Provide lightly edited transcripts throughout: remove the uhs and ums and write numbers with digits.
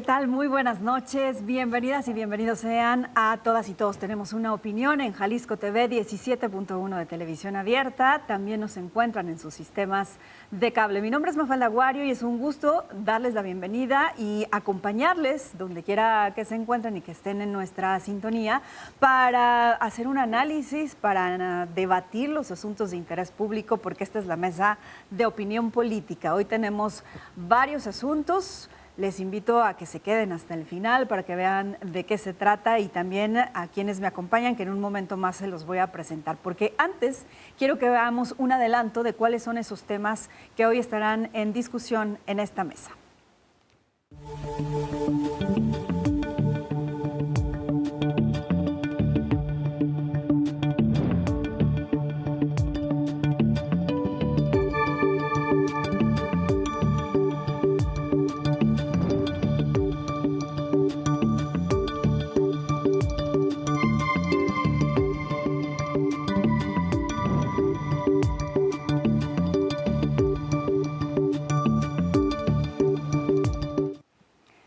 tal? Muy buenas noches, bienvenidas y bienvenidos sean a todas y todos. Tenemos una opinión en Jalisco TV 17.1 de televisión abierta. También nos encuentran en sus sistemas de cable. Mi nombre es Mafalda Aguario y es un gusto darles la bienvenida y acompañarles donde quiera que se encuentren y que estén en nuestra sintonía para hacer un análisis, para debatir los asuntos de interés público, porque esta es la mesa de opinión política. Hoy tenemos varios asuntos. Les invito a que se queden hasta el final para que vean de qué se trata y también a quienes me acompañan, que en un momento más se los voy a presentar. Porque antes quiero que veamos un adelanto de cuáles son esos temas que hoy estarán en discusión en esta mesa.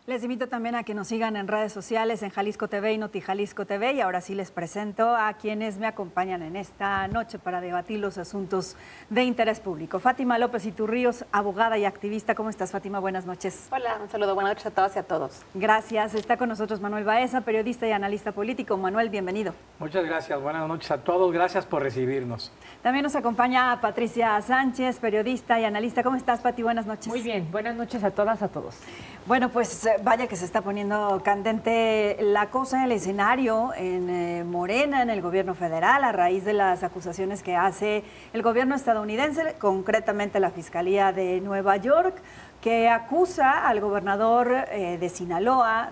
Les invito también a que nos sigan en redes sociales, en Jalisco TV y Noti Jalisco TV. Y ahora sí les presento a quienes me acompañan en esta noche para debatir los asuntos de interés público. Fátima López Iturríos, abogada y activista. ¿Cómo estás, Fátima? Buenas noches. Hola, un saludo. Buenas noches a todas y a todos. Gracias. Está con nosotros Manuel Baeza, periodista y analista político. Manuel, bienvenido. Muchas gracias. Buenas noches a todos. Gracias por recibirnos. También nos acompaña Patricia Sánchez, periodista y analista. ¿Cómo estás, Pati? Buenas noches. Muy bien. Buenas noches a todas, a todos. Bueno, pues vaya que se está poniendo candente la cosa, el escenario en Morena, en el gobierno federal, a raíz de las acusaciones que hace el gobierno estadounidense, concretamente la Fiscalía de Nueva York, que acusa al gobernador de Sinaloa,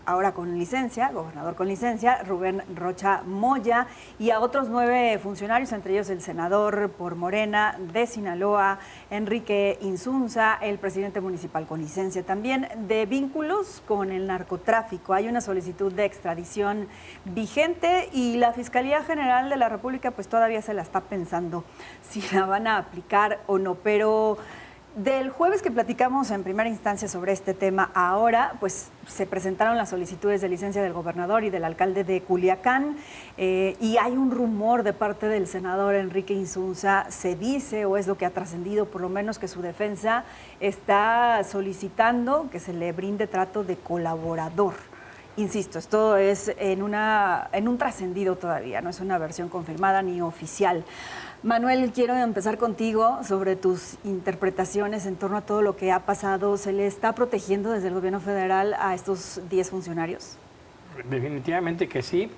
ahora con licencia, gobernador con licencia, Rubén Rocha Moya, y a otros 9 funcionarios, entre ellos el senador por Morena de Sinaloa, Enrique Insunza, el presidente municipal con licencia también, de vínculos con el narcotráfico. Hay una solicitud de extradición vigente y la Fiscalía General de la República pues todavía se la está pensando si la van a aplicar o no, pero del jueves que platicamos en primera instancia sobre este tema, ahora pues se presentaron las solicitudes de licencia del gobernador y del alcalde de Culiacán y hay un rumor de parte del senador Enrique Insunza, se dice, o es lo que ha trascendido, por lo menos que su defensa está solicitando que se le brinde trato de colaborador. Insisto, esto es en un trascendido todavía, no es una versión confirmada ni oficial. Manuel, quiero empezar contigo sobre tus interpretaciones en torno a todo lo que ha pasado. ¿Se le está protegiendo desde el gobierno federal a estos 10 funcionarios? Definitivamente que sí.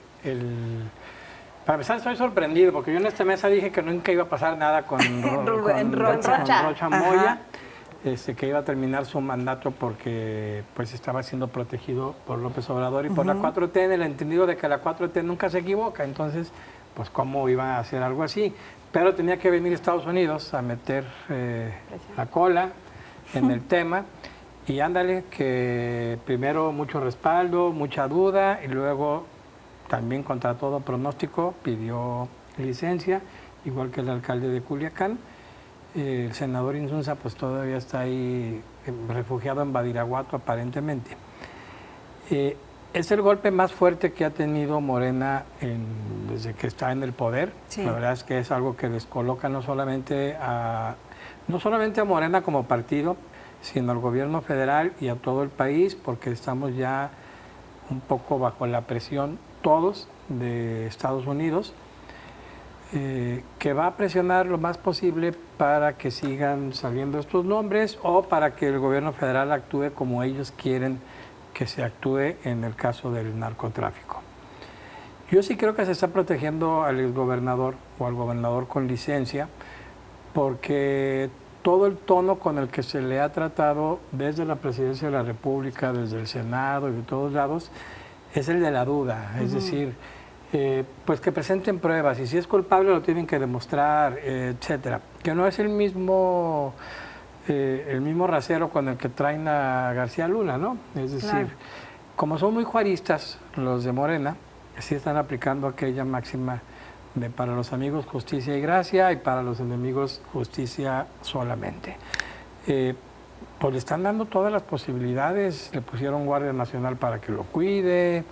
Para empezar, estoy sorprendido porque yo en esta mesa dije que nunca iba a pasar nada con Rocha Moya, que iba a terminar su mandato porque pues estaba siendo protegido por López Obrador y por la 4T, en el entendido de que la 4T nunca se equivoca. Entonces, pues cómo iba a hacer algo así. Pero tenía que venir a Estados Unidos a meter la cola en el tema y ándale, que primero mucho respaldo, mucha duda y luego también contra todo pronóstico pidió licencia, igual que el alcalde de Culiacán. El senador Insunza pues todavía está ahí refugiado en Badiraguato aparentemente. Es el golpe más fuerte que ha tenido Morena desde que está en el poder. Sí. La verdad es que es algo que les coloca no solamente a Morena como partido, sino al gobierno federal y a todo el país, porque estamos ya un poco bajo la presión todos de Estados Unidos, que va a presionar lo más posible para que sigan saliendo estos nombres o para que el gobierno federal actúe como ellos quieren que se actúe en el caso del narcotráfico. Yo sí creo que se está protegiendo al exgobernador o al gobernador con licencia, porque todo el tono con el que se le ha tratado desde la Presidencia de la República, desde el Senado y de todos lados, es el de la duda. Es decir, pues que presenten pruebas y si es culpable lo tienen que demostrar, etcétera. Que no es el mismo rasero con el que traen a García Luna, ¿no? Es decir, claro, como son muy juaristas los de Morena, sí están aplicando aquella máxima de para los amigos justicia y gracia y para los enemigos justicia solamente. Pues le están dando todas las posibilidades, le pusieron Guardia Nacional para que lo cuide,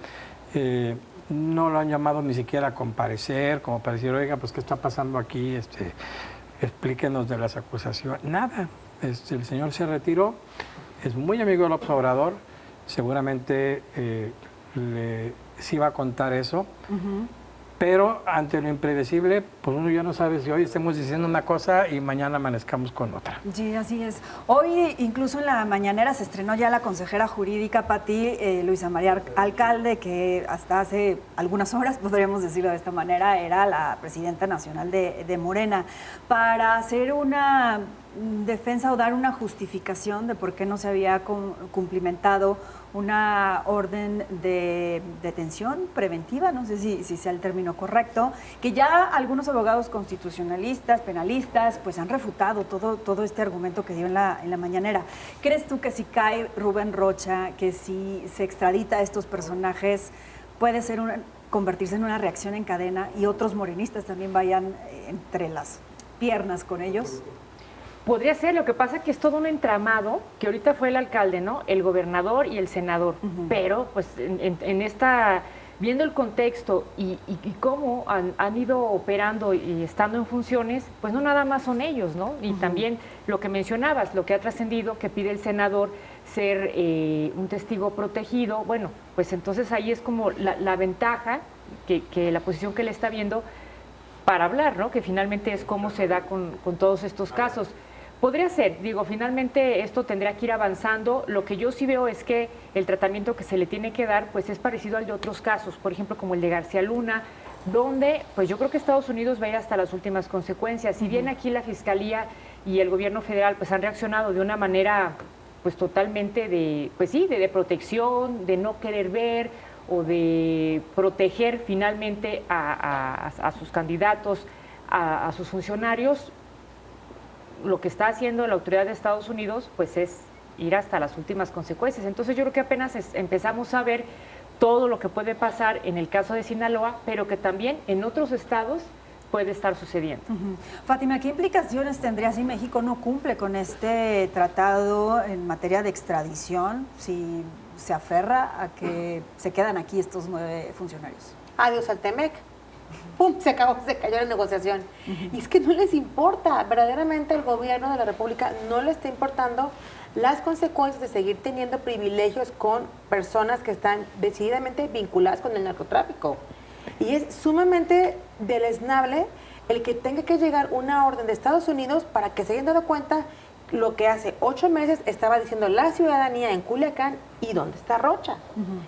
no lo han llamado ni siquiera a comparecer, como para decir, oiga, pues ¿qué está pasando aquí? Explíquenos de las acusaciones. Nada, el señor se retiró, es muy amigo del observador, seguramente sí va a contar eso. Pero ante lo impredecible, pues uno ya no sabe si hoy estemos diciendo una cosa y mañana amanezcamos con otra. Sí, así es. Hoy incluso en la mañanera se estrenó ya la consejera jurídica Pati Luisa María Alcalde, que hasta hace algunas horas, podríamos decirlo de esta manera, era la presidenta nacional de Morena, para hacer una defensa o dar una justificación de por qué no se había cumplimentado una orden de detención preventiva, no sé si sea el término correcto, que ya algunos abogados constitucionalistas, penalistas, pues han refutado todo este argumento que dio en la mañanera. ¿Crees tú que si cae Rubén Rocha, que si se extradita a estos personajes, puede ser convertirse en una reacción en cadena y otros morenistas también vayan entre las piernas con ellos? Podría ser, lo que pasa que es todo un entramado, que ahorita fue el alcalde, ¿no? El gobernador y el senador, pero pues en esta, viendo el contexto y cómo han ido operando y estando en funciones, pues no nada más son ellos, ¿no? Y también lo que mencionabas, lo que ha trascendido, que pide el senador ser un testigo protegido, bueno, pues entonces ahí es como la ventaja, que la posición que él está viendo para hablar, ¿no? Que finalmente es cómo se da con todos estos casos. Podría ser, digo, finalmente esto tendría que ir avanzando. Lo que yo sí veo es que el tratamiento que se le tiene que dar pues es parecido al de otros casos, por ejemplo, como el de García Luna, donde pues yo creo que Estados Unidos va a ir hasta las últimas consecuencias. Si bien aquí la Fiscalía y el gobierno federal pues han reaccionado de una manera pues totalmente de protección, de no querer ver o de proteger finalmente a sus candidatos, a sus funcionarios, lo que está haciendo la autoridad de Estados Unidos pues es ir hasta las últimas consecuencias. Entonces yo creo que apenas empezamos a ver todo lo que puede pasar en el caso de Sinaloa, pero que también en otros estados puede estar sucediendo. Fátima, ¿qué implicaciones tendría si México no cumple con este tratado en materia de extradición, si se aferra a que se quedan aquí estos 9 funcionarios? Adiós al TEMEC. ¡Pum! Se cayó la negociación. Y es que no les importa, verdaderamente el gobierno de la República no le está importando las consecuencias de seguir teniendo privilegios con personas que están decididamente vinculadas con el narcotráfico. Y es sumamente deleznable el que tenga que llegar una orden de Estados Unidos para que se hayan dado cuenta lo que hace 8 meses estaba diciendo la ciudadanía en Culiacán y dónde está Rocha.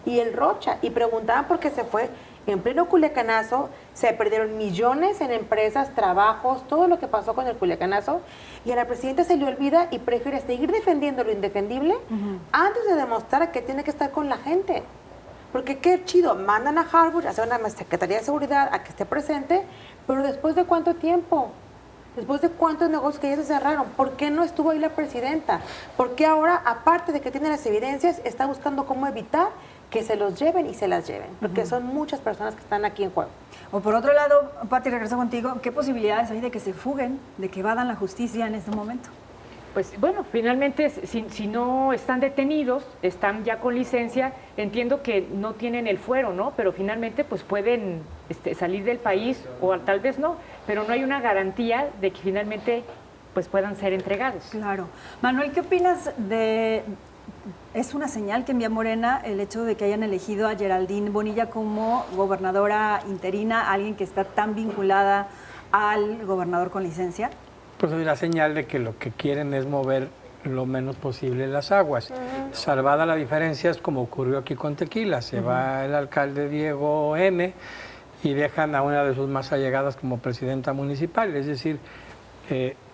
Y el Rocha, y preguntaban por qué se fue. En pleno Culiacanazo se perdieron millones en empresas, trabajos, todo lo que pasó con el Culiacanazo, y a la presidenta se le olvida y prefiere seguir defendiendo lo indefendible antes de demostrar que tiene que estar con la gente. Porque qué chido, mandan a Harvard a hacer una Secretaría de Seguridad a que esté presente, pero ¿después de cuánto tiempo? ¿Después de cuántos negocios que ya se cerraron? ¿Por qué no estuvo ahí la presidenta? ¿Por qué ahora, aparte de que tiene las evidencias, está buscando cómo evitar que se los lleven y se las lleven? Porque son muchas personas que están aquí en juego. O por otro lado, Pati, regreso contigo, ¿qué posibilidades hay de que se fuguen, de que evadan la justicia en este momento? Pues bueno, finalmente si no están detenidos, están ya con licencia, entiendo que no tienen el fuero, ¿no? Pero finalmente pues pueden salir del país o tal vez no, pero no hay una garantía de que finalmente pues puedan ser entregados. Claro. Manuel, ¿qué opinas de... ¿Es una señal que envía Morena el hecho de que hayan elegido a Geraldine Bonilla como gobernadora interina, alguien que está tan vinculada al gobernador con licencia? Pues es la señal de que lo que quieren es mover lo menos posible las aguas. Salvada la diferencia es como ocurrió aquí con Tequila. Se va el alcalde Diego M. y dejan a una de sus más allegadas como presidenta municipal. Es decir,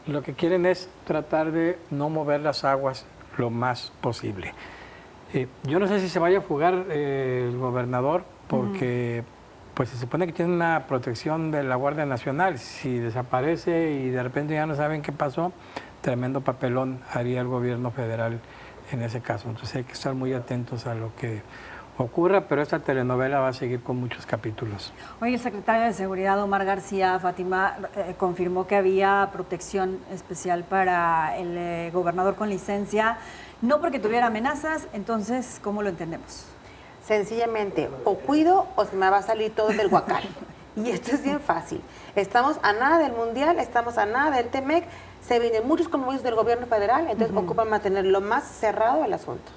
lo que quieren es tratar de no mover las aguas lo más posible. Yo no sé si se vaya a fugar el gobernador porque pues se supone que tiene una protección de la Guardia Nacional. Si desaparece y de repente ya no saben qué pasó, tremendo papelón haría el gobierno federal en ese caso. Entonces hay que estar muy atentos a lo que ocurra, pero esta telenovela va a seguir con muchos capítulos. Hoy el secretario de Seguridad, Omar García, Fátima, confirmó que había protección especial para el gobernador con licencia, no porque tuviera amenazas. Entonces, ¿cómo lo entendemos? Sencillamente, o cuido o se me va a salir todo del huacal. Y esto es bien fácil. Estamos a nada del Mundial, estamos a nada del TEMEC, se vienen muchos compromisos del gobierno federal, entonces ocupan mantener lo más cerrado el asunto.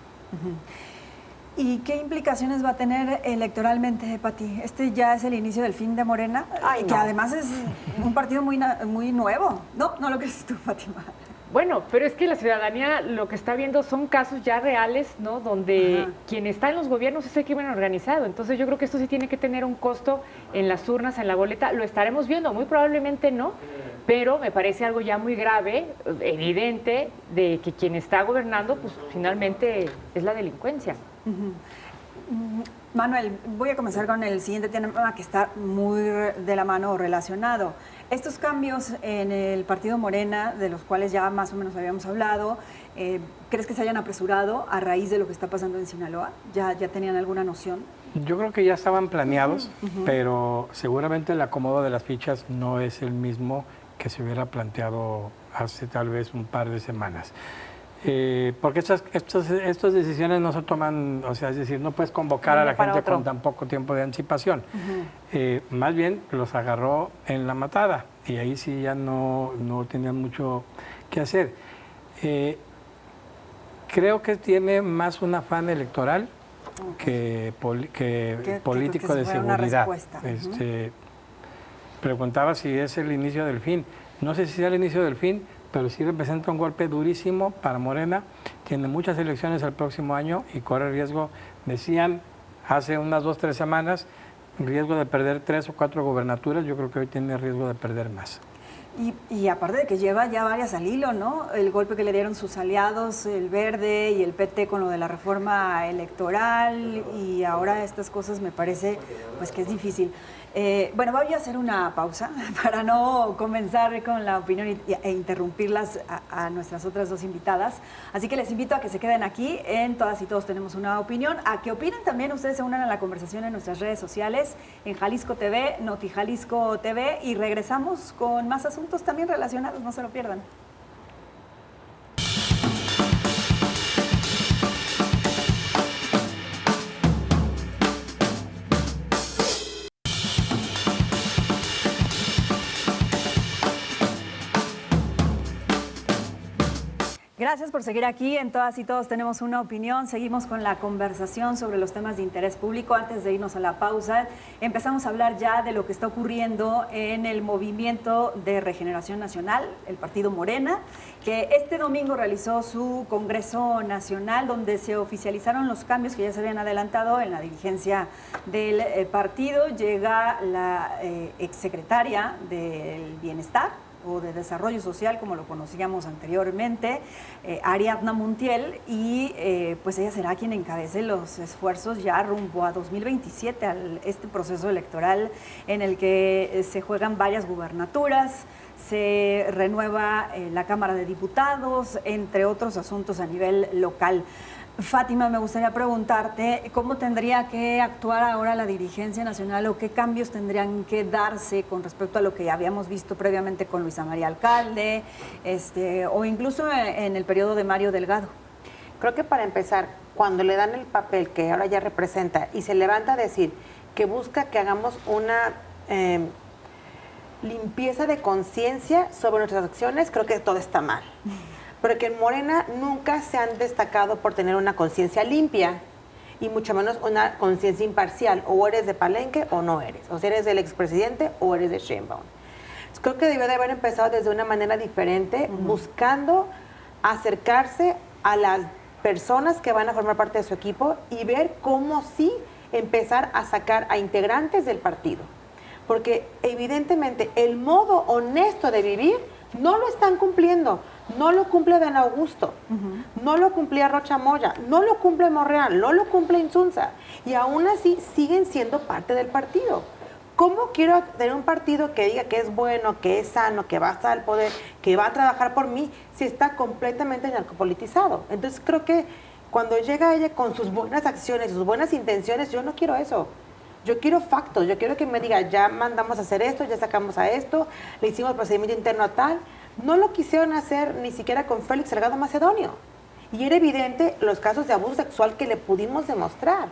¿Y qué implicaciones va a tener electoralmente, Pati? Este ya es el inicio del fin de Morena, que además es un partido muy nuevo. ¿No lo crees tú, Fátima? Bueno, pero es que la ciudadanía lo que está viendo son casos ya reales, ¿no? Donde quien está en los gobiernos es el crimen organizado. Entonces yo creo que esto sí tiene que tener un costo en las urnas, en la boleta. Lo estaremos viendo, muy probablemente no, pero me parece algo ya muy grave, evidente, de que quien está gobernando, pues finalmente es la delincuencia. Manuel, voy a comenzar con el siguiente tema que está muy de la mano relacionado. Estos cambios en el partido Morena, de los cuales ya más o menos habíamos hablado, ¿crees que se hayan apresurado a raíz de lo que está pasando en Sinaloa? ¿Ya tenían alguna noción? Yo creo que ya estaban planeados, pero seguramente el acomodo de las fichas no es el mismo que se hubiera planteado hace tal vez un par de semanas. Porque estas decisiones no se toman, o sea, es decir, no puedes convocar a la gente con tan poco tiempo de anticipación. Más bien los agarró en la matada y ahí sí ya no tenían mucho que hacer. Creo que tiene más un afán electoral que político de seguridad. Preguntaba si es el inicio del fin. No sé si es el inicio del fin, pero sí representa un golpe durísimo para Morena. Tiene muchas elecciones el próximo año y corre riesgo, decían hace unas 2 o 3 semanas, riesgo de perder 3 o 4 gubernaturas. Yo creo que hoy tiene riesgo de perder más. Y aparte de que lleva ya varias al hilo, ¿no? El golpe que le dieron sus aliados, el Verde y el PT con lo de la reforma electoral, y ahora estas cosas me parece pues que es difícil. Bueno, voy a hacer una pausa para no comenzar con la opinión e interrumpirlas a nuestras otras 2 invitadas. Así que les invito a que se queden aquí en Todas y Todos Tenemos Una Opinión, a que opinen también, ustedes se unan a la conversación en nuestras redes sociales, en Jalisco TV, Noti Jalisco TV, y regresamos con más asuntos también relacionados, no se lo pierdan. Gracias por seguir aquí. En Todas y Todos Tenemos Una Opinión. Seguimos con la conversación sobre los temas de interés público. Antes de irnos a la pausa, empezamos a hablar ya de lo que está ocurriendo en el Movimiento de Regeneración Nacional, el partido Morena, que este domingo realizó su Congreso Nacional, donde se oficializaron los cambios que ya se habían adelantado en la dirigencia del partido. Llega la exsecretaria del Bienestar o de Desarrollo Social, como lo conocíamos anteriormente, Ariadna Montiel, y pues ella será quien encabece los esfuerzos ya rumbo a 2027, a este proceso electoral en el que se juegan varias gubernaturas, se renueva la Cámara de Diputados, entre otros asuntos a nivel local. Fátima, me gustaría preguntarte cómo tendría que actuar ahora la dirigencia nacional o qué cambios tendrían que darse con respecto a lo que habíamos visto previamente con Luisa María Alcalde, o incluso en el periodo de Mario Delgado. Creo que para empezar, cuando le dan el papel que ahora ya representa y se levanta a decir que busca que hagamos una limpieza de conciencia sobre nuestras acciones, creo que todo está mal. Porque en Morena nunca se han destacado por tener una conciencia limpia y mucho menos una conciencia imparcial. O eres de Palenque o no eres. O sea, eres del expresidente o eres de Sheinbaum. Creo que debió de haber empezado desde una manera diferente, buscando acercarse a las personas que van a formar parte de su equipo y ver cómo sí empezar a sacar a integrantes del partido. Porque evidentemente el modo honesto de vivir no lo están cumpliendo. No lo cumple Dan Augusto, no lo cumplía Rocha Moya, no lo cumple Monreal, no lo cumple Insunza. Y aún así siguen siendo parte del partido. ¿Cómo quiero tener un partido que diga que es bueno, que es sano, que va a estar al poder, que va a trabajar por mí, si está completamente narcopolitizado? Entonces creo que Cuando llega ella con sus buenas acciones, sus buenas intenciones, yo no quiero eso. Yo quiero factos, yo quiero que me diga, ya mandamos a hacer esto, ya sacamos a esto, le hicimos procedimiento interno a tal. No lo quisieron hacer ni siquiera con Félix Salgado Macedonio. Y era evidente los casos de abuso sexual que le pudimos demostrar.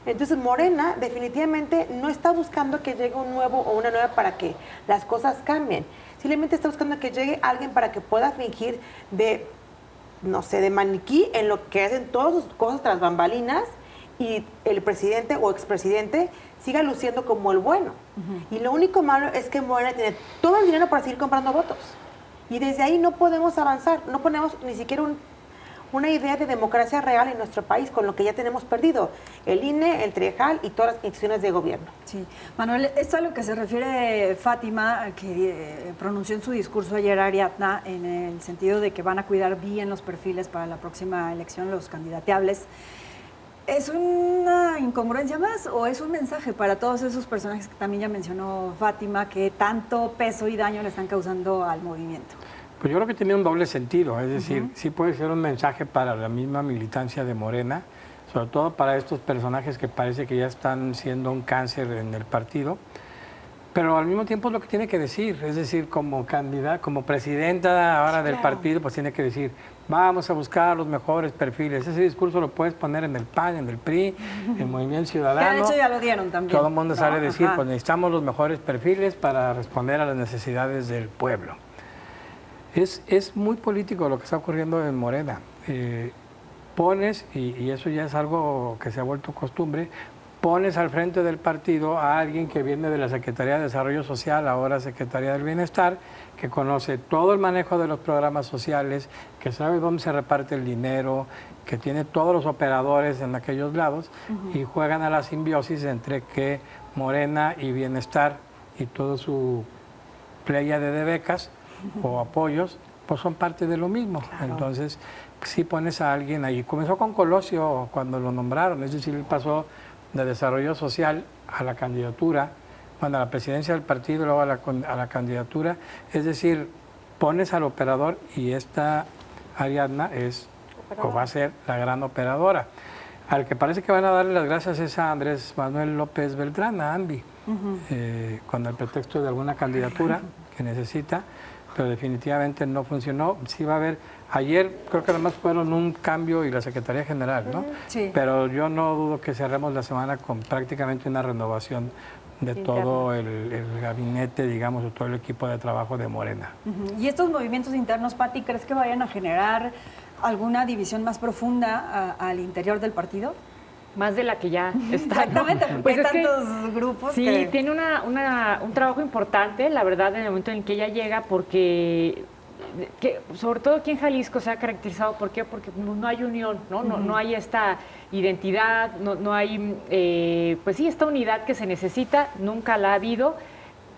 Entonces Morena definitivamente no está buscando que llegue un nuevo o una nueva para que las cosas cambien. Simplemente está buscando que llegue alguien para que pueda fingir de, no sé, de maniquí en lo que hacen todas sus cosas tras bambalinas y el presidente o expresidente siga luciendo como el bueno. Y lo único malo es que Morena tiene todo el dinero para seguir comprando votos. Y desde ahí no podemos avanzar, no ponemos ni siquiera una idea de democracia real en nuestro país, con lo que ya tenemos perdido, el INE, el Triejal y todas las instituciones de gobierno. Sí. Manuel, esto a lo que se refiere Fátima, que pronunció en su discurso ayer Ariadna, en el sentido de que van a cuidar bien los perfiles para la próxima elección, los candidateables, ¿es una incongruencia más o es un mensaje para todos esos personajes que también ya mencionó Fátima, que tanto peso y daño le están causando al movimiento? Pues yo creo que tiene un doble sentido, es decir, sí puede ser un mensaje para la misma militancia de Morena, sobre todo para estos personajes que parece que ya están siendo un cáncer en el partido, pero al mismo tiempo es lo que tiene que decir, es decir, como candidata, como presidenta ahora del partido, pues tiene que decir, vamos a buscar los mejores perfiles. Ese discurso lo puedes poner en el PAN, en el PRI, en el Movimiento Ciudadano. Que de hecho ya lo dieron también. Todo el mundo sale a decir, pues necesitamos los mejores perfiles para responder a las necesidades del pueblo. Es muy político lo que está ocurriendo en Morena. Pones, y eso ya es algo que se ha vuelto costumbre, pones al frente del partido a alguien que viene de la Secretaría de Desarrollo Social, ahora Secretaría del Bienestar, que conoce todo el manejo de los programas sociales, que sabe dónde se reparte el dinero, que tiene todos los operadores en aquellos lados, y juegan a la simbiosis entre que Morena y Bienestar y todo su pléyade de becas o apoyos, pues son parte de lo mismo. Claro. Entonces, sí pones a alguien ahí. Comenzó con Colosio cuando lo nombraron, es decir, él pasó de Desarrollo Social a la candidatura, bueno, a la presidencia del partido y luego a la candidatura. Es decir, pones al operador y esta Ariadna es o va a ser la gran operadora. Al que parece que van a darle las gracias es a Andrés Manuel López Beltrán, a Andy, con el pretexto de alguna candidatura que necesita, pero definitivamente no funcionó. Sí va a haber, ayer creo que además fueron un cambio y la Secretaría General, ¿no? Sí. Pero yo no dudo que cerremos la semana con prácticamente una renovación de todo el gabinete, digamos, de todo el equipo de trabajo de Morena. ¿Y estos movimientos internos, Pati, crees que vayan a generar alguna división más profunda al interior del partido? Más de la que ya está. Exactamente, porque pues hay tantos grupos. Sí, que tiene un trabajo importante, la verdad, en el momento en que ella llega, porque sobre todo aquí en Jalisco se ha caracterizado, ¿por qué? Porque no hay unión, no hay esta identidad, no hay, pues sí, esta unidad que se necesita, nunca la ha habido.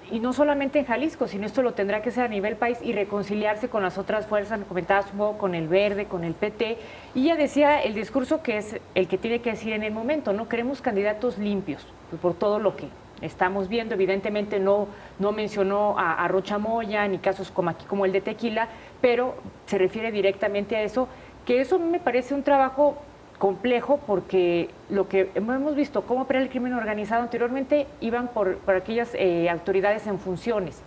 Y no solamente en Jalisco, sino esto lo tendrá que ser a nivel país y reconciliarse con las otras fuerzas, me comentabas un poco con el Verde, con el PT. Y ella decía el discurso que es el que tiene que decir en el momento, ¿no? Queremos candidatos limpios, pues por todo lo que estamos viendo. Evidentemente no mencionó a Rocha Moya, ni casos como aquí, como el de Tequila, pero se refiere directamente a eso, que eso me parece un trabajo complejo, porque lo que hemos visto, cómo opera el crimen organizado anteriormente, iban por aquellas autoridades en funciones.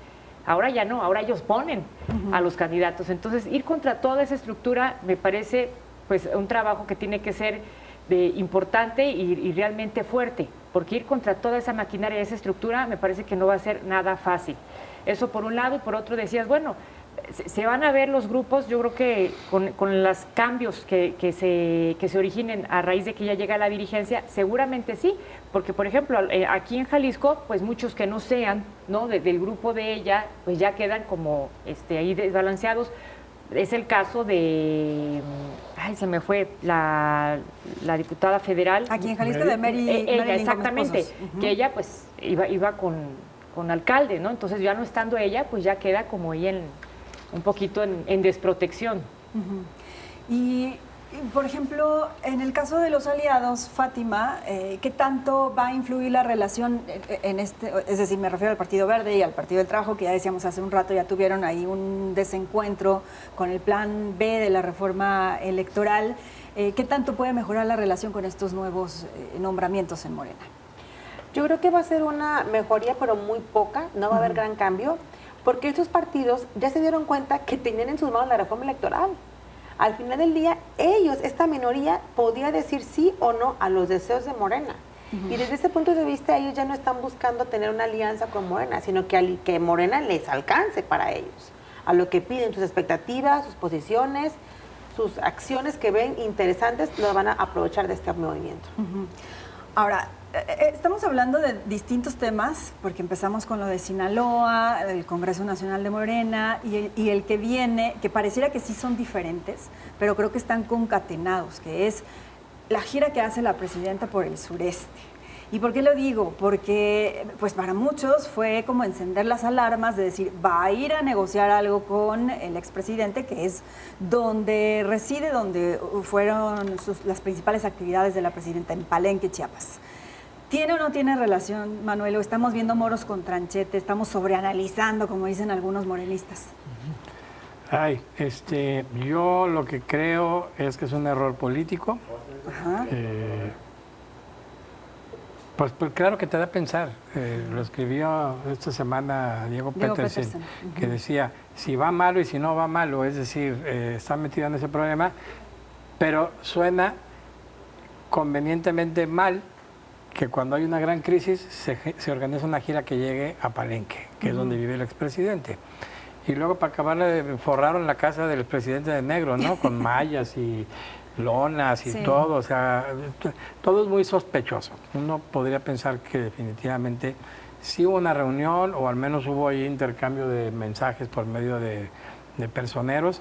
Ahora ya no, ahora ellos ponen a los candidatos. Entonces, ir contra toda esa estructura me parece pues un trabajo que tiene que ser importante y realmente fuerte, porque ir contra toda esa maquinaria, esa estructura, me parece que no va a ser nada fácil. Eso por un lado, y por otro decías, bueno, se van a ver los grupos, yo creo que con los cambios que se originen a raíz de que ya llega a la dirigencia, seguramente sí, porque por ejemplo aquí en Jalisco, pues muchos que no sean, ¿no?, del grupo de ella, pues ya quedan como ahí desbalanceados. Es el caso de, se me fue, la diputada federal. Aquí en Jalisco de ella, exactamente, que ella pues iba con alcalde, ¿no? Entonces ya no estando ella, pues ya queda como ella un poquito en desprotección. Y, por ejemplo, en el caso de los aliados, Fátima, ¿qué tanto va a influir la relación en este? Es decir, me refiero al Partido Verde y al Partido del Trabajo, que ya decíamos hace un rato, ya tuvieron ahí un desencuentro con el plan B de la reforma electoral. ¿Qué tanto puede mejorar la relación con estos nuevos nombramientos en Morena? Yo creo que va a ser una mejoría, pero muy poca, no va a haber gran cambio, porque estos partidos ya se dieron cuenta que tenían en sus manos la reforma electoral. Al final del día, ellos, esta minoría, podía decir sí o no a los deseos de Morena. Y desde ese punto de vista, ellos ya no están buscando tener una alianza con Morena, sino que Morena les alcance para ellos, a lo que piden, sus expectativas, sus posiciones, sus acciones que ven interesantes, lo van a aprovechar de este movimiento. Ahora, estamos hablando de distintos temas, porque empezamos con lo de Sinaloa, el Congreso Nacional de Morena, y el que viene, que pareciera que sí son diferentes, pero creo que están concatenados, que es la gira que hace la presidenta por el sureste. ¿Y por qué lo digo? Porque pues para muchos fue como encender las alarmas de decir, va a ir a negociar algo con el expresidente, que es donde reside, donde fueron las principales actividades de la presidenta, en Palenque, Chiapas. ¿Tiene o no tiene relación, Manuel? ¿O estamos viendo moros con tranchete? ¿Estamos sobreanalizando, como dicen algunos morenistas? Ay, yo lo que creo es que es un error político. Ajá. Pues claro que te da a pensar. Lo escribió esta semana Diego Petersen, que decía, si va malo y si no va malo, es decir, está metido en ese problema, pero suena convenientemente mal que cuando hay una gran crisis se organiza una gira que llegue a Palenque, que es donde vive el expresidente. Y luego para acabarle forraron la casa del presidente de negro, ¿no? Con mallas y lonas y todo, o sea, todo es muy sospechoso. Uno podría pensar que definitivamente sí hubo una reunión, o al menos hubo ahí intercambio de mensajes por medio de personeros.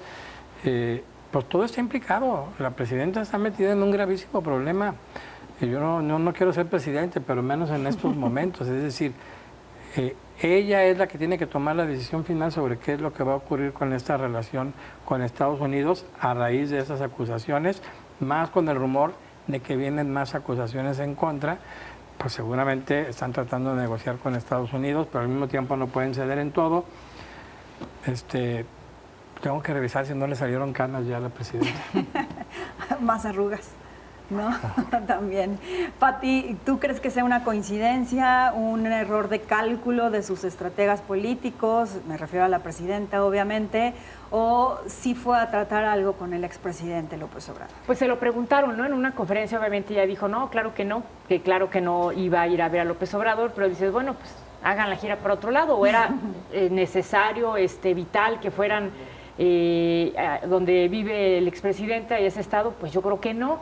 Pues todo está implicado. La presidenta está metida en un gravísimo problema. Yo no quiero ser presidente, pero menos en estos momentos. Es decir, ella es la que tiene que tomar la decisión final sobre qué es lo que va a ocurrir con esta relación con Estados Unidos a raíz de esas acusaciones, más con el rumor de que vienen más acusaciones en contra. Pues seguramente están tratando de negociar con Estados Unidos, pero al mismo tiempo no pueden ceder en todo. Tengo que revisar si no le salieron canas ya a la presidenta. Más arrugas, ¿no? También. Pati, ¿tú crees que sea una coincidencia, un error de cálculo de sus estrategas políticos? Me refiero a la presidenta, obviamente, o sí fue a tratar algo con el expresidente López Obrador. Pues se lo preguntaron, ¿no? En una conferencia obviamente ella dijo, no, claro que no iba a ir a ver a López Obrador, pero dices, bueno, pues hagan la gira por otro lado, o era necesario, vital que fueran donde vive el expresidente y ese estado. Pues yo creo que no.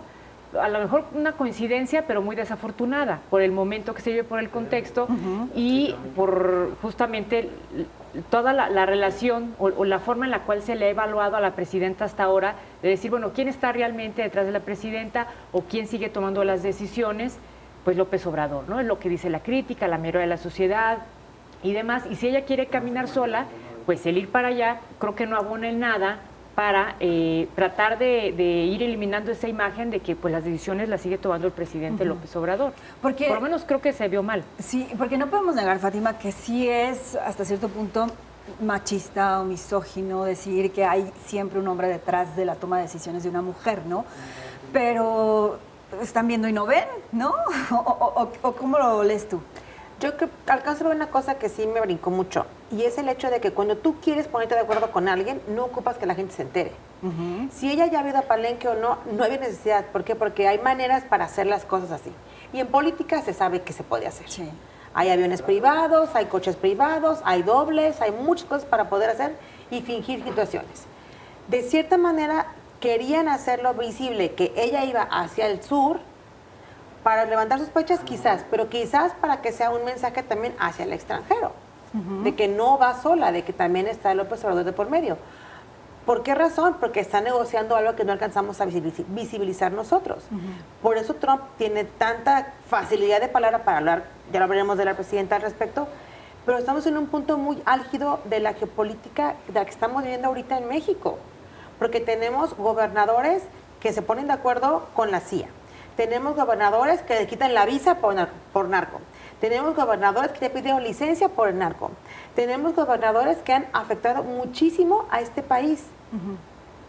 A lo mejor una coincidencia, pero muy desafortunada por el momento que se vive, por el contexto y por justamente toda la relación o la forma en la cual se le ha evaluado a la presidenta hasta ahora, de decir, bueno, ¿quién está realmente detrás de la presidenta o quién sigue tomando las decisiones? Pues López Obrador, ¿no? Es lo que dice la crítica, la mayoría de la sociedad y demás. Y si ella quiere caminar sola, pues el ir para allá creo que no abona en nada para tratar de ir eliminando esa imagen de que pues las decisiones las sigue tomando el presidente López Obrador. Porque, por lo menos creo que se vio mal. Sí, porque no podemos negar, Fátima, que sí es hasta cierto punto machista o misógino decir que hay siempre un hombre detrás de la toma de decisiones de una mujer, ¿no? Pero están viendo y no ven, ¿no? ¿O cómo lo lees tú? Yo alcanzo a ver una cosa que sí me brincó mucho, y es el hecho de que cuando tú quieres ponerte de acuerdo con alguien, no ocupas que la gente se entere. Si ella ya ha ido a Palenque o no, no había necesidad. ¿Por qué? Porque hay maneras para hacer las cosas así. Y en política se sabe que se puede hacer. Sí. Hay aviones privados, hay coches privados, hay dobles, hay muchas cosas para poder hacer y fingir situaciones. De cierta manera, querían hacerlo visible, que ella iba hacia el sur, para levantar sospechas quizás, pero quizás para que sea un mensaje también hacia el extranjero, de que no va sola, de que también está López Obrador de por medio. ¿Por qué razón? Porque está negociando algo que no alcanzamos a visibilizar nosotros. Por eso Trump tiene tanta facilidad de palabra para hablar, ya lo hablaremos de la presidenta al respecto, pero estamos en un punto muy álgido de la geopolítica de la que estamos viviendo ahorita en México, porque tenemos gobernadores que se ponen de acuerdo con la CIA. Tenemos gobernadores que le quitan la visa por narco. Tenemos gobernadores que le pidieron licencia por el narco. Tenemos gobernadores que han afectado muchísimo a este país.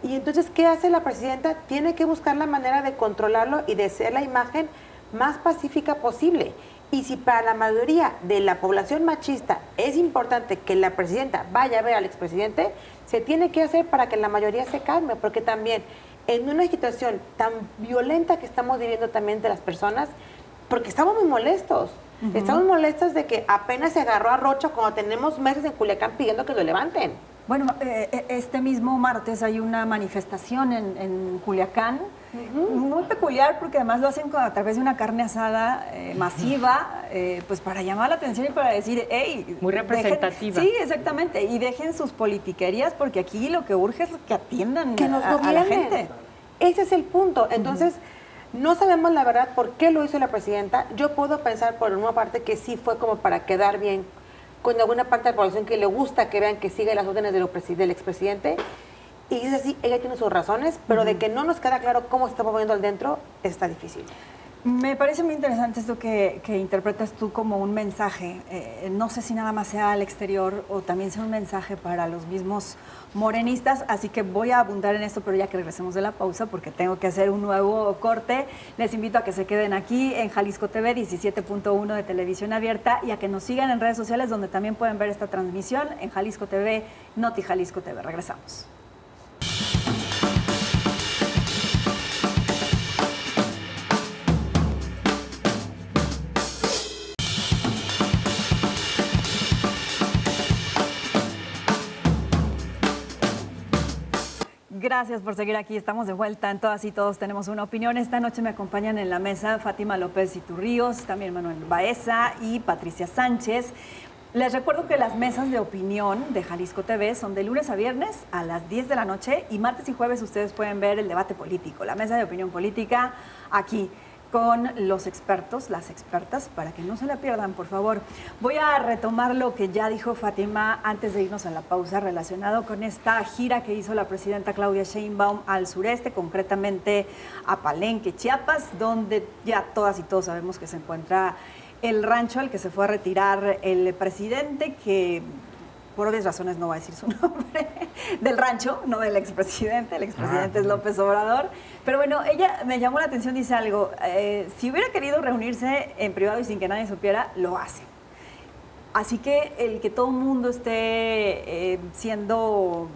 Y entonces, ¿qué hace la presidenta? Tiene que buscar la manera de controlarlo y de ser la imagen más pacífica posible. Y si para la mayoría de la población machista es importante que la presidenta vaya a ver al expresidente, se tiene que hacer para que la mayoría se calme, porque también en una situación tan violenta que estamos viviendo también de las personas, porque estamos muy molestos. Estamos molestos de que apenas se agarró a Rocha cuando tenemos meses en Culiacán pidiendo que lo levanten. Bueno, este mismo martes hay una manifestación en Culiacán, muy peculiar porque además lo hacen a través de una carne asada masiva, pues para llamar la atención y para decir, hey, muy representativa. Sí, exactamente, y dejen sus politiquerías porque aquí lo que urge es que atiendan que nos a la gente. Ese es el punto. Entonces, no sabemos la verdad por qué lo hizo la presidenta. Yo puedo pensar por una parte que sí fue como para quedar bien con alguna parte de la población que le gusta que vean que sigue las órdenes del expresidente. Y es así, ella tiene sus razones, pero de que no nos queda claro cómo se está moviendo al dentro, está difícil. Me parece muy interesante esto que interpretas tú como un mensaje. No sé si nada más sea al exterior o también sea un mensaje para los mismos morenistas, así que voy a abundar en esto, pero ya que regresemos de la pausa, porque tengo que hacer un nuevo corte, les invito a que se queden aquí en Jalisco TV, 17.1 de televisión abierta, y a que nos sigan en redes sociales, donde también pueden ver esta transmisión en Jalisco TV, Noti Jalisco TV. Regresamos. Gracias por seguir aquí. Estamos de vuelta en Todas y Todos Tenemos una Opinión. Esta noche me acompañan en la mesa Fátima López Iturríos, también Manuel Baeza y Patricia Sánchez. Les recuerdo que las mesas de opinión de Jalisco TV son de lunes a viernes a las 10 de la noche y martes y jueves ustedes pueden ver el debate político, la mesa de opinión política aquí, con los expertos, las expertas, para que no se la pierdan, por favor. Voy a retomar lo que ya dijo Fátima antes de irnos a la pausa, relacionado con esta gira que hizo la presidenta Claudia Sheinbaum al sureste, concretamente a Palenque, Chiapas, donde ya todas y todos sabemos que se encuentra el rancho al que se fue a retirar el presidente, que por obvias razones no va a decir su nombre, del rancho, no del expresidente. El expresidente es López Obrador. Pero bueno, ella me llamó la atención, dice algo, si hubiera querido reunirse en privado y sin que nadie supiera, lo hace. Así que el que todo el mundo esté siendo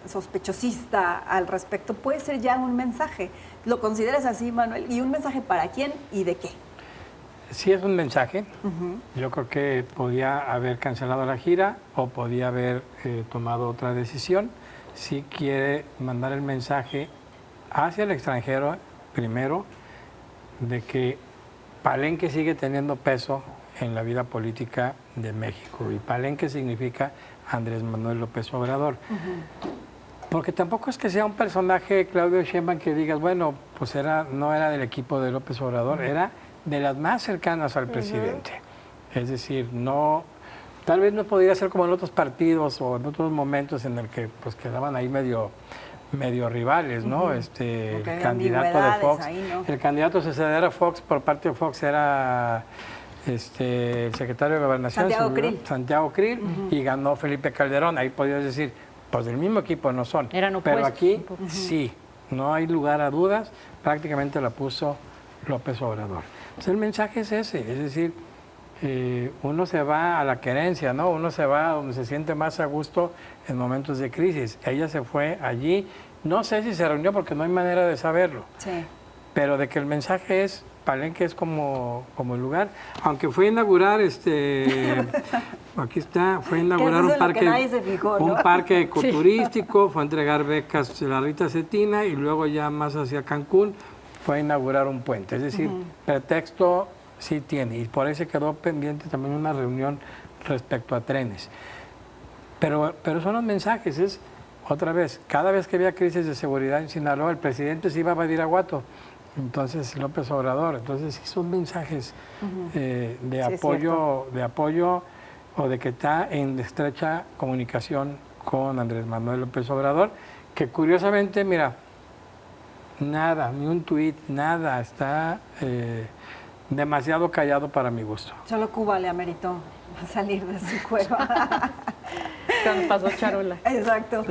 sospechosista al respecto puede ser ya un mensaje. ¿Lo consideras así, Manuel? ¿Y un mensaje para quién y de qué? Sí, es un mensaje. Yo creo que podía haber cancelado la gira o podía haber tomado otra decisión. Si quiere mandar el mensaje hacia el extranjero, primero, de que Palenque sigue teniendo peso en la vida política de México. Y Palenque significa Andrés Manuel López Obrador. Porque tampoco es que sea un personaje, Claudio Sheinbaum, que digas, bueno, pues no era del equipo de López Obrador, era de las más cercanas al presidente. Es decir, tal vez no podría ser como en otros partidos o en otros momentos en el que pues quedaban ahí medio rivales, ¿no? El candidato de Fox, ahí, ¿no? El candidato a suceder a Fox por parte de Fox era el secretario de Gobernación, Santiago Krill, y ganó Felipe Calderón. Ahí podías decir, pues del mismo equipo no son. Eran opuestos. Pero aquí sí, no hay lugar a dudas, prácticamente la puso López Obrador. Entonces el mensaje es ese, es decir, uno se va a la querencia, ¿no? Uno se va a donde se siente más a gusto en momentos de crisis. Ella se fue allí, no sé si se reunió porque no hay manera de saberlo, pero de que el mensaje es, Palenque es como el lugar, aunque fue a inaugurar, aquí está, fue a inaugurar un parque, fijó, ¿no? Un parque ecoturístico, fue a entregar becas a la Rita Cetina y luego ya más hacia Cancún, fue a inaugurar un puente, es decir, pretexto sí tiene, y por eso quedó pendiente también una reunión respecto a trenes. Pero son los mensajes, es otra vez, cada vez que había crisis de seguridad en Sinaloa, el presidente se iba a Badiraguato, entonces López Obrador, entonces sí son mensajes de apoyo o de que está en estrecha comunicación con Andrés Manuel López Obrador, que curiosamente, mira, nada, ni un tuit, nada, está demasiado callado para mi gusto. Solo Cuba le ameritó salir de su cueva. Cuando pasó Charola. Exacto.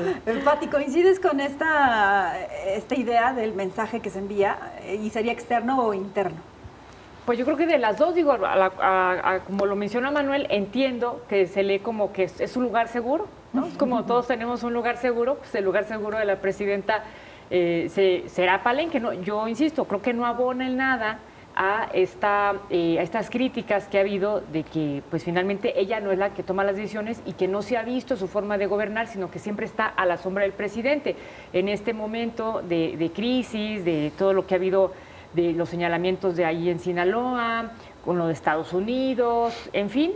Pati, ¿coincides con esta idea del mensaje que se envía y sería externo o interno? Pues yo creo que de las dos, digo, como lo menciona Manuel, entiendo que se lee como que es un lugar seguro, ¿no? Es como todos tenemos un lugar seguro, pues el lugar seguro de la presidenta será Palenque. No, yo insisto, creo que no abona en nada a estas críticas que ha habido de que pues finalmente ella no es la que toma las decisiones y que no se ha visto su forma de gobernar, sino que siempre está a la sombra del presidente. En este momento de crisis, de todo lo que ha habido, de los señalamientos de ahí en Sinaloa, con lo de Estados Unidos, en fin,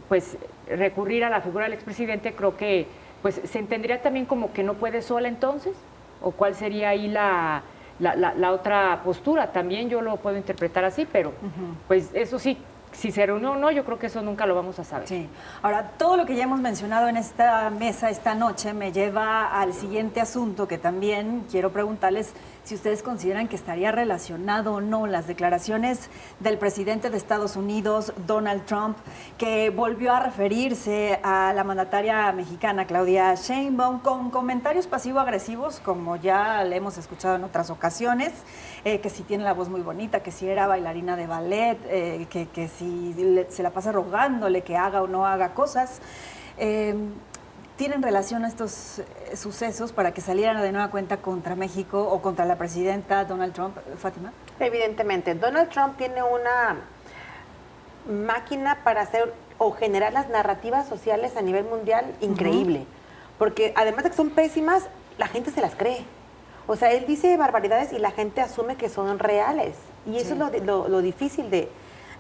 pues recurrir a la figura del expresidente creo que pues se entendería también como que no puede sola entonces, o cuál sería ahí la otra postura. También yo lo puedo interpretar así, pero pues eso sí, si se reunió o no, yo creo que eso nunca lo vamos a saber. Sí. Ahora, todo lo que ya hemos mencionado en esta mesa esta noche me lleva al siguiente asunto que también quiero preguntarles si ustedes consideran que estaría relacionado o no las declaraciones del presidente de Estados Unidos, Donald Trump, que volvió a referirse a la mandataria mexicana Claudia Sheinbaum con comentarios pasivo-agresivos, como ya le hemos escuchado en otras ocasiones, que si tiene la voz muy bonita, que si era bailarina de ballet, que si se la pasa rogándole que haga o no haga cosas. ¿Tienen relación a estos sucesos para que salieran de nueva cuenta contra México o contra la presidenta Donald Trump, Fátima? Evidentemente, Donald Trump tiene una máquina para hacer o generar las narrativas sociales a nivel mundial increíble, porque además de que son pésimas, la gente se las cree. O sea, él dice barbaridades y la gente asume que son reales. Y eso es lo difícil de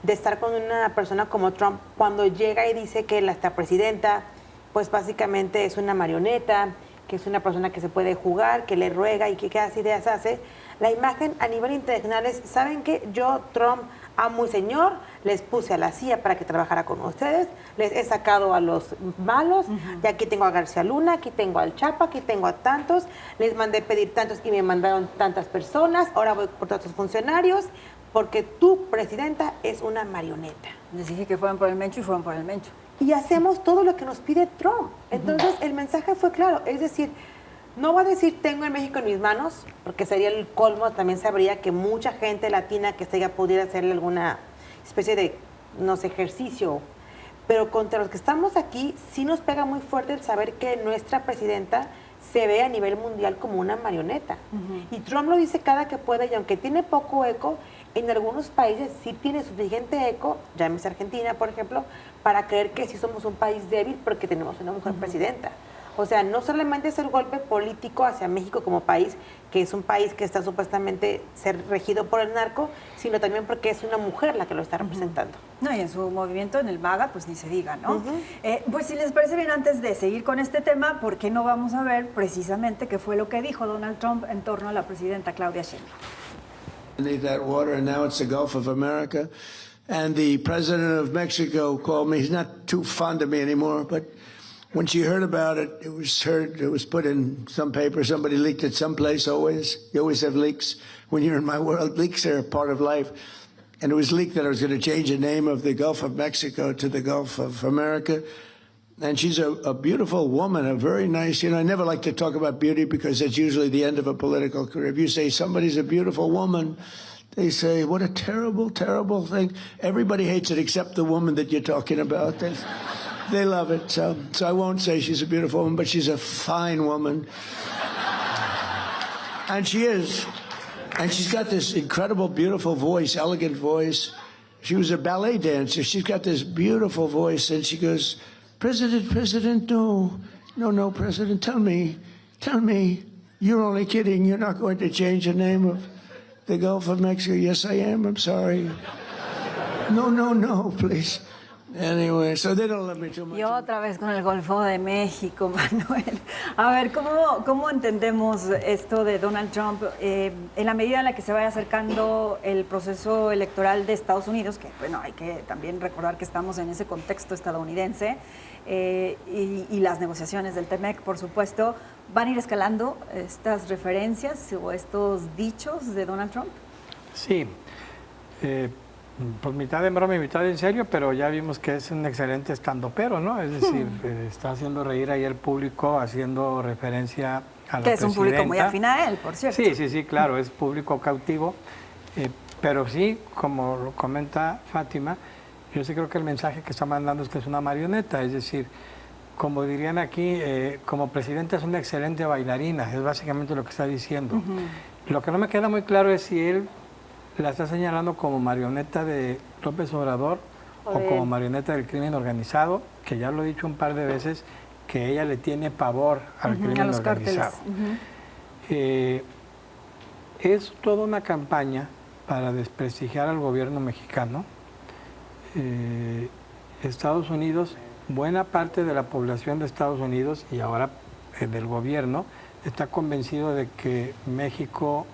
estar con una persona como Trump, cuando llega y dice que esta presidenta pues básicamente es una marioneta, que es una persona que se puede jugar, que le ruega y que qué ideas hace. La imagen a nivel internacional es, ¿saben qué? Yo, Trump, amo y señor, les puse a la CIA para que trabajara con ustedes, les he sacado a los malos, y aquí tengo a García Luna, aquí tengo al Chapo, aquí tengo a tantos, les mandé pedir tantos y me mandaron tantas personas, ahora voy por tantos funcionarios, porque tu presidenta es una marioneta. Les dije que fueran por el Mencho y fueron por el Mencho. Y hacemos todo lo que nos pide Trump. Entonces, el mensaje fue claro. Es decir, no va a decir tengo el México en mis manos, porque sería el colmo. También sabría que mucha gente latina que se pudiera hacerle alguna especie de, no sé, ejercicio. Pero contra los que estamos aquí, sí nos pega muy fuerte el saber que nuestra presidenta se ve a nivel mundial como una marioneta. Y Trump lo dice cada que puede, y aunque tiene poco eco, en algunos países sí tiene suficiente eco, llámese Argentina, por ejemplo, para creer que sí somos un país débil porque tenemos una mujer presidenta. O sea, no solamente es el golpe político hacia México como país, que es un país que está supuestamente ser regido por el narco, sino también porque es una mujer la que lo está representando. No, y en su movimiento en el MAGA, pues ni se diga, ¿no? Pues si les parece bien, antes de seguir con este tema, ¿por qué no vamos a ver precisamente qué fue lo que dijo Donald Trump en torno a la presidenta Claudia Sheinbaum? Need that water, and now it's the Gulf of America. And the president of Mexico called me. He's not too fond of me anymore, but when she heard about it, it was put in some paper. Somebody leaked it someplace. You always have leaks when you're in my world. Leaks are a part of life. And it was leaked that I was going to change the name of the Gulf of Mexico to the Gulf of America. And she's a beautiful woman, a very nice, I never like to talk about beauty because it's usually the end of a political career. If you say somebody's a beautiful woman, they say, what a terrible, terrible thing. Everybody hates it except the woman that you're talking about. They love it. So I won't say she's a beautiful woman, but she's a fine woman. And she is. And she's got this incredible, beautiful voice, elegant voice. She was a ballet dancer. She's got this beautiful voice, and she goes, President, no, President, tell me, you're only kidding. You're not going to change the name of the Gulf of Mexico. Yes, I am. I'm sorry. No, please. Anyway, so they don't love me too much. Y otra vez con el Golfo de México, Manuel. A ver, ¿cómo entendemos esto de Donald Trump en la medida en la que se vaya acercando el proceso electoral de Estados Unidos? Que, bueno, hay que también recordar que estamos en ese contexto estadounidense y las negociaciones del TEMEC, por supuesto. ¿Van a ir escalando estas referencias o estos dichos de Donald Trump? Sí. Pues mitad de broma y mitad en serio, pero ya vimos que es un excelente estandopero, ¿no? Es decir, está haciendo reír ahí al público, haciendo referencia a la que es un público muy presidenta. afín a él, por cierto. Sí, claro, es público cautivo, pero sí, como lo comenta Fátima, yo sí creo que el mensaje que está mandando es que es una marioneta, es decir, como dirían aquí, como presidenta es una excelente bailarina, es básicamente lo que está diciendo. Lo que no me queda muy claro es si él la está señalando como marioneta de López Obrador o como marioneta del crimen organizado, que ya lo he dicho un par de veces, que ella le tiene pavor al crimen organizado. Es toda una campaña para desprestigiar al gobierno mexicano. Estados Unidos, buena parte de la población de Estados Unidos y ahora del gobierno está convencido de que México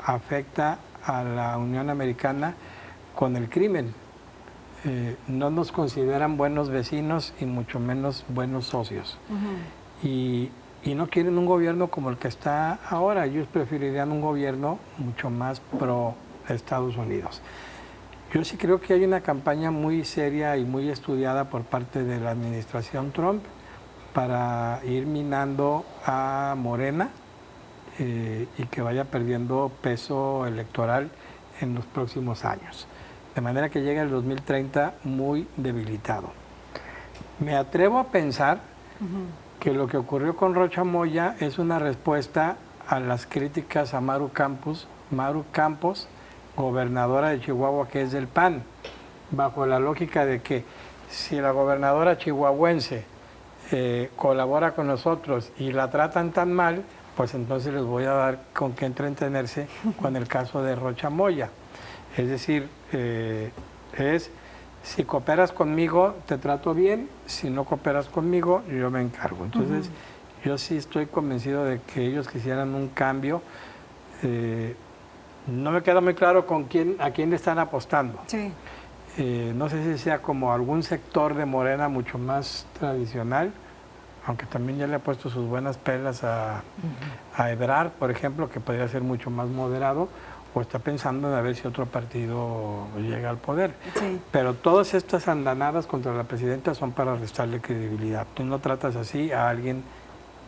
afecta a la Unión Americana con el crimen. No nos consideran buenos vecinos y mucho menos buenos socios. Y no quieren un gobierno como el que está ahora. Ellos preferirían un gobierno mucho más pro Estados Unidos. Yo sí creo que hay una campaña muy seria y muy estudiada por parte de la administración Trump para ir minando a Morena y que vaya perdiendo peso electoral en los próximos años. De manera que llegue el 2030 muy debilitado. Me atrevo a pensar que lo que ocurrió con Rocha Moya es una respuesta a las críticas a Maru Campos, gobernadora de Chihuahua, que es del PAN, bajo la lógica de que si la gobernadora chihuahuense colabora con nosotros y la tratan tan mal, pues entonces les voy a dar con qué entretenerse con el caso de Rocha Moya. Es decir, si cooperas conmigo, te trato bien, si no cooperas conmigo, yo me encargo. Entonces, yo sí estoy convencido de que ellos quisieran un cambio. No me queda muy claro a quién le están apostando. Sí. No sé si sea como algún sector de Morena mucho más tradicional, aunque también ya le ha puesto sus buenas pelas a Ebrard, por ejemplo, que podría ser mucho más moderado, o está pensando en a ver si otro partido llega al poder. Sí. Pero todas estas andanadas contra la presidenta son para restarle credibilidad. Tú no tratas así a alguien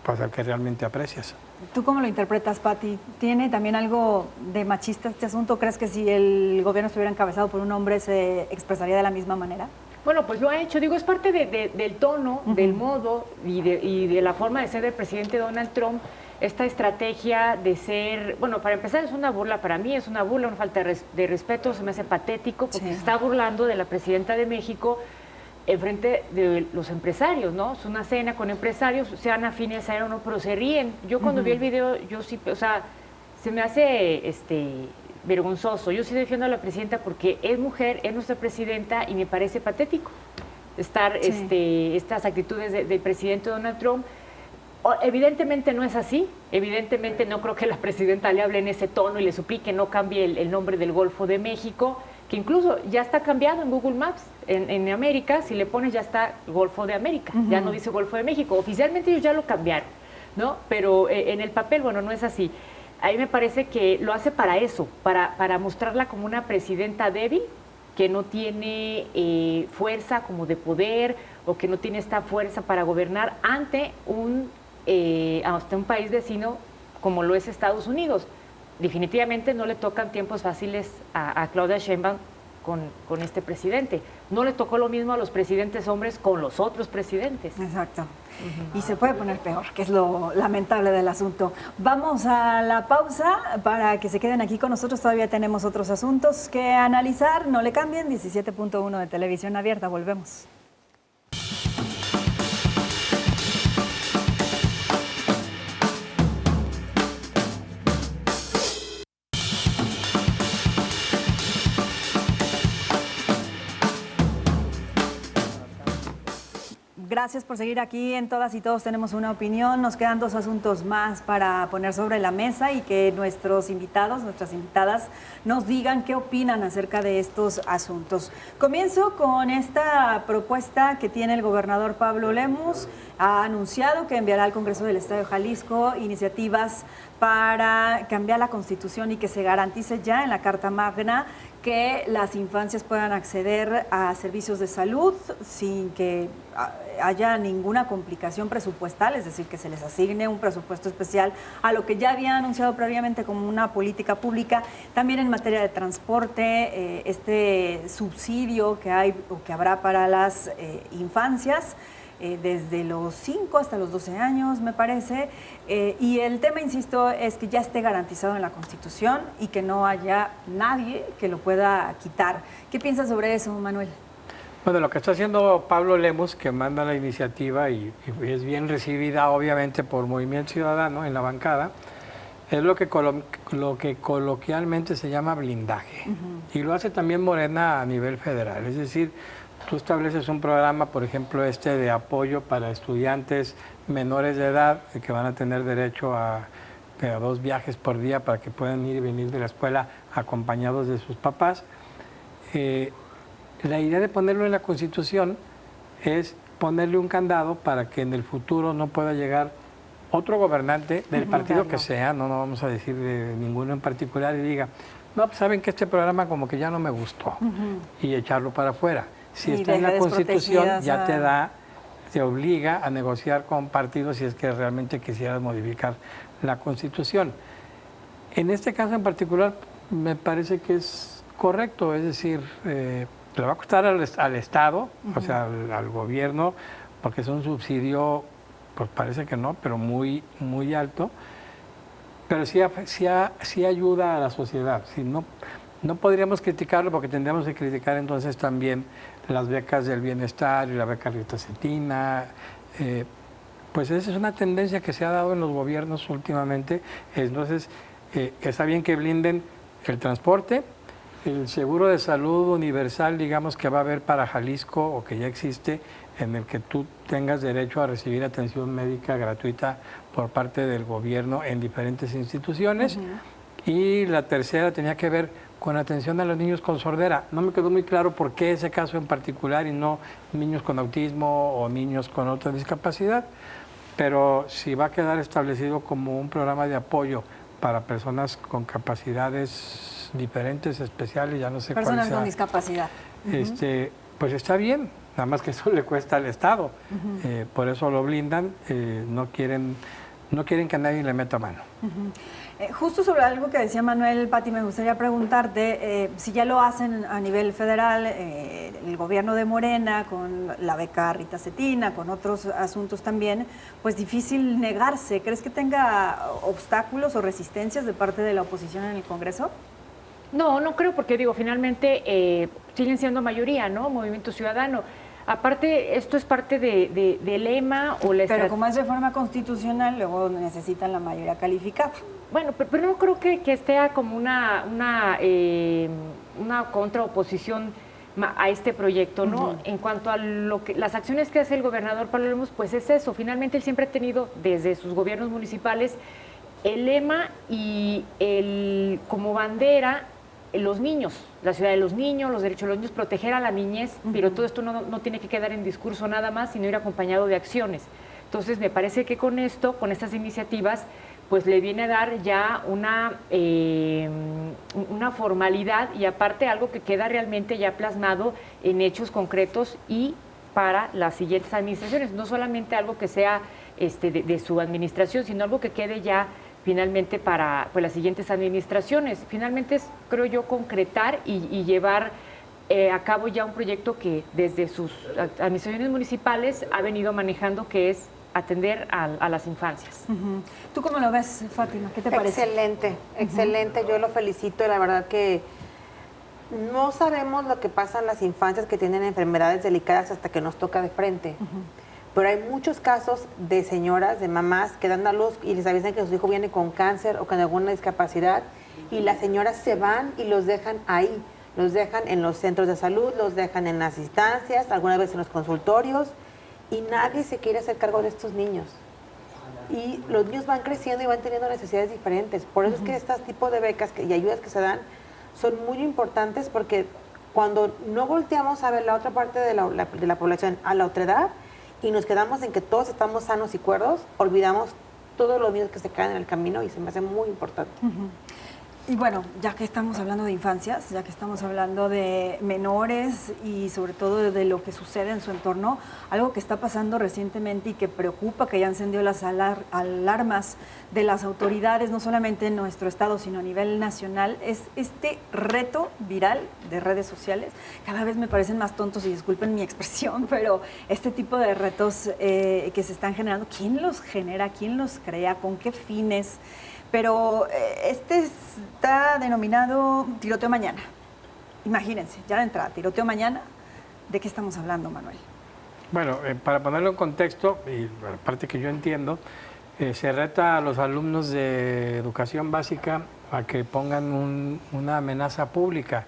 pues, al que realmente aprecias. ¿Tú cómo lo interpretas, Pati? ¿Tiene también algo de machista este asunto? ¿Crees que si el gobierno estuviera encabezado por un hombre se expresaría de la misma manera? Bueno, pues lo ha hecho. Digo, es parte del tono, del modo y de la forma de ser del presidente Donald Trump. Esta estrategia de ser, bueno, para empezar es una burla para mí, es una burla, una falta de respeto, se me hace patético porque se está burlando de la presidenta de México en frente de los empresarios, ¿no? Es una cena con empresarios, sean afines a él o no, pero se ríen. Yo cuando vi el video, yo sí, o sea, se me hace vergonzoso. Yo sí defiendo a la presidenta porque es mujer, es nuestra presidenta y me parece patético estas actitudes del presidente Donald Trump. Evidentemente no es así, evidentemente no creo que la presidenta le hable en ese tono y le suplique no cambie el nombre del Golfo de México, que incluso ya está cambiado en Google Maps, en América, si le pones ya está Golfo de América, ya no dice Golfo de México, oficialmente ellos ya lo cambiaron, ¿no? Pero en el papel, bueno, no es así. A mí me parece que lo hace para eso, para mostrarla como una presidenta débil, que no tiene fuerza como de poder o que no tiene esta fuerza para gobernar ante hasta un país vecino como lo es Estados Unidos. Definitivamente no le tocan tiempos fáciles a Claudia Sheinbaum con este presidente. No le tocó lo mismo a los presidentes hombres con los otros presidentes. Exacto. Y se puede poner peor, que es lo lamentable del asunto. Vamos a la pausa para que se queden aquí con nosotros. Todavía tenemos otros asuntos que analizar. No le cambien. 17.1 de Televisión Abierta. Volvemos. Gracias por seguir aquí en Todas y Todos Tenemos una Opinión. Nos quedan dos asuntos más para poner sobre la mesa y que nuestros invitados, nuestras invitadas, nos digan qué opinan acerca de estos asuntos. Comienzo con esta propuesta que tiene el gobernador Pablo Lemus. Ha anunciado que enviará al Congreso del Estado de Jalisco iniciativas para cambiar la Constitución y que se garantice ya en la Carta Magna que las infancias puedan acceder a servicios de salud sin que haya ninguna complicación presupuestal, es decir, que se les asigne un presupuesto especial a lo que ya había anunciado previamente como una política pública. También en materia de transporte, este subsidio que hay o que habrá para las infancias, desde los 5 hasta los 12 años, me parece. Y el tema, insisto, es que ya esté garantizado en la Constitución y que no haya nadie que lo pueda quitar. ¿Qué piensas sobre eso, Manuel? Bueno, lo que está haciendo Pablo Lemus, que manda la iniciativa y es bien recibida, obviamente, por Movimiento Ciudadano en la bancada, es lo que coloquialmente se llama blindaje. Y lo hace también Morena a nivel federal. Es decir, tú estableces un programa, por ejemplo, de apoyo para estudiantes menores de edad que van a tener derecho a 2 viajes por día para que puedan ir y venir de la escuela acompañados de sus papás. La idea de ponerlo en la Constitución es ponerle un candado para que en el futuro no pueda llegar otro gobernante del partido que sea, no vamos a decir de ninguno en particular, y diga, no, pues saben que este programa como que ya no me gustó, y echarlo para afuera. Si está en la Constitución, ya te obliga a negociar con partidos si es que realmente quisieras modificar la Constitución. En este caso en particular, me parece que es correcto, es decir, le va a costar al Estado, o sea, al gobierno, porque es un subsidio, pues parece que no, pero muy, muy alto, pero sí ayuda a la sociedad. Si no podríamos criticarlo porque tendríamos que criticar entonces también las becas del bienestar y la beca Rita Cetina. Pues esa es una tendencia que se ha dado en los gobiernos últimamente. Entonces, está bien que blinden el transporte, el seguro de salud universal, digamos, que va a haber para Jalisco o que ya existe, en el que tú tengas derecho a recibir atención médica gratuita por parte del gobierno en diferentes instituciones. Y la tercera tenía que ver con atención a los niños con sordera. No me quedó muy claro por qué ese caso en particular y no niños con autismo o niños con otra discapacidad, pero si va a quedar establecido como un programa de apoyo para personas con capacidades diferentes, especiales, ya no sé cuál sea. Personas con discapacidad. Pues está bien, nada más que eso le cuesta al Estado. Por eso lo blindan, no quieren que nadie le meta mano. Justo sobre algo que decía Manuel, Pati, me gustaría preguntarte si ya lo hacen a nivel federal, el gobierno de Morena, con la beca Rita Cetina, con otros asuntos también, pues difícil negarse. ¿Crees que tenga obstáculos o resistencias de parte de la oposición en el Congreso? No creo, porque digo, finalmente siguen siendo mayoría, ¿no? Movimiento Ciudadano. Aparte, esto es parte del lema o la estrategia. Pero como es reforma constitucional, luego necesitan la mayoría calificada. Bueno, pero no creo que esté como una contraoposición a este proyecto, ¿no? En cuanto a las acciones que hace el gobernador Pablo Lemus, pues es eso. Finalmente él siempre ha tenido desde sus gobiernos municipales el lema y como bandera los niños, la ciudad de los niños, los derechos de los niños, proteger a la niñez, pero todo esto no tiene que quedar en discurso nada más, sino ir acompañado de acciones. Entonces, me parece que con estas iniciativas, pues le viene a dar ya una formalidad y aparte algo que queda realmente ya plasmado en hechos concretos y para las siguientes administraciones, no solamente algo que sea de su administración, sino algo que quede ya finalmente para las siguientes administraciones. Finalmente es, creo yo, concretar y llevar a cabo ya un proyecto que desde sus administraciones municipales ha venido manejando, que es atender a las infancias. ¿Tú cómo lo ves, Fátima? ¿Qué te parece? Excelente, yo lo felicito, la verdad que no sabemos lo que pasa en las infancias que tienen enfermedades delicadas hasta que nos toca de frente. Pero hay muchos casos de señoras, de mamás que dan a luz y les avisan que su hijo viene con cáncer o con alguna discapacidad y las señoras se van y los dejan ahí. Los dejan en los centros de salud, los dejan en las instancias, algunas veces en los consultorios y nadie se quiere hacer cargo de estos niños. Y los niños van creciendo y van teniendo necesidades diferentes. Por eso es que este tipo de becas y ayudas que se dan son muy importantes porque cuando no volteamos a ver la otra parte de la población a la otredad, y nos quedamos en que todos estamos sanos y cuerdos, olvidamos todos los niños que se caen en el camino y se me hace muy importante. Y bueno, ya que estamos hablando de infancias, ya que estamos hablando de menores y sobre todo de lo que sucede en su entorno, algo que está pasando recientemente y que preocupa, que ya encendió las alarmas de las autoridades, no solamente en nuestro estado, sino a nivel nacional, es este reto viral de redes sociales. Cada vez me parecen más tontos, y disculpen mi expresión, pero este tipo de retos que se están generando, ¿quién los genera? ¿Quién los crea? ¿Con qué fines? Pero este está denominado Tiroteo Mañana. Imagínense, ya de entrada, Tiroteo Mañana, ¿de qué estamos hablando, Manuel? Bueno, para ponerlo en contexto, y aparte que yo entiendo, se reta a los alumnos de educación básica a que pongan una amenaza pública.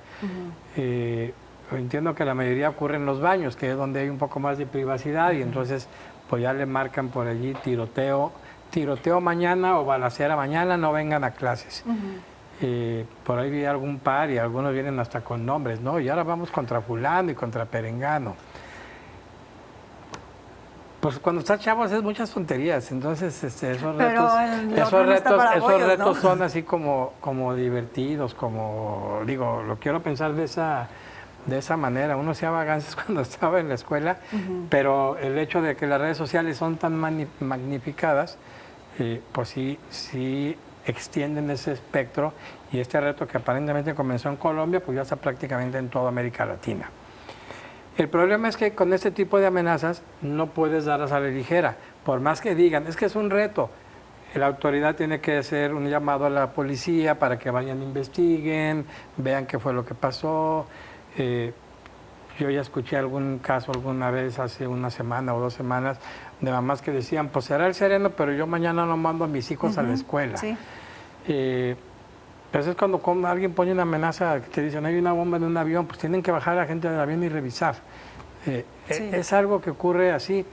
Entiendo que la mayoría ocurre en los baños, que es donde hay un poco más de privacidad, y entonces pues ya le marcan por allí tiroteo mañana o balacera mañana, no vengan a clases. Por ahí vi algún par y algunos vienen hasta con nombres, ¿no? Y ahora vamos contra fulano y contra perengano. Pues cuando estás chavo haces muchas tonterías, entonces esos retos son así como divertidos, como digo, lo quiero pensar de esa manera. Uno hacía vagancias cuando estaba en la escuela, pero el hecho de que las redes sociales son tan magnificadas, pues sí extienden ese espectro, y este reto que aparentemente comenzó en Colombia, pues ya está prácticamente en toda América Latina. El problema es que con este tipo de amenazas no puedes darlas a la ligera, por más que digan, es que es un reto. La autoridad tiene que hacer un llamado a la policía para que vayan, investiguen, vean qué fue lo que pasó. Yo ya escuché algún caso alguna vez hace una semana o 2 semanas de mamás que decían, pues será el sereno, pero yo mañana no mando a mis hijos a la escuela. Sí. Pues es cuando alguien pone una amenaza, que te dicen hay una bomba en un avión, pues tienen que bajar a la gente del avión y revisar. Es algo que ocurre así.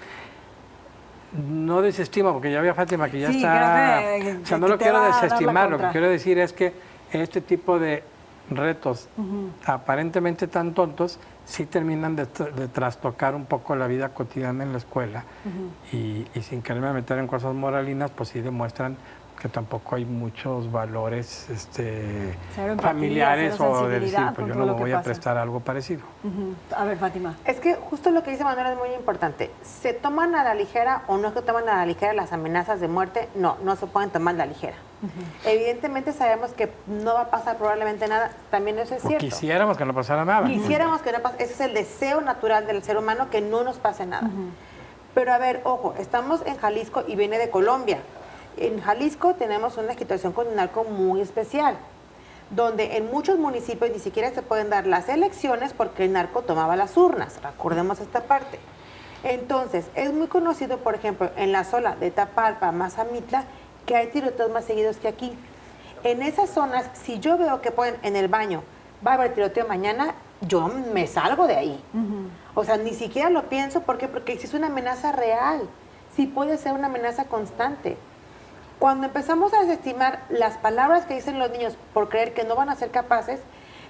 No desestimo, porque ya había Fátima que ya está... o sea, no lo quiero desestimar, lo que quiero decir es que este tipo de retos aparentemente tan tontos sí terminan de trastocar un poco la vida cotidiana en la escuela, y sin quererme meter en cosas moralinas, pues sí demuestran que tampoco hay muchos valores familiares o de decir, pues yo no me voy a prestar algo parecido. A ver, Fátima. Es que justo lo que dice Manuel es muy importante. ¿Se toman a la ligera o no es que toman a la ligera las amenazas de muerte? No, no se pueden tomar a la ligera. Evidentemente sabemos que no va a pasar probablemente nada, también eso es cierto. Quisiéramos que no pasara nada. Quisiéramos que no pasara, ese es el deseo natural del ser humano, que no nos pase nada. Pero a ver, ojo, estamos en Jalisco y viene de Colombia. En Jalisco tenemos una situación con un narco muy especial, donde en muchos municipios ni siquiera se pueden dar las elecciones porque el narco tomaba las urnas, recordemos esta parte. Entonces, es muy conocido, por ejemplo, en la zona de Tapalpa, Mazamitla, que hay tiroteos más seguidos que aquí. En esas zonas, si yo veo que pueden en el baño, va a haber tiroteo mañana, yo me salgo de ahí. O sea, ni siquiera lo pienso, ¿por qué? Porque si es una amenaza real, sí puede ser una amenaza constante. Cuando empezamos a desestimar las palabras que dicen los niños por creer que no van a ser capaces,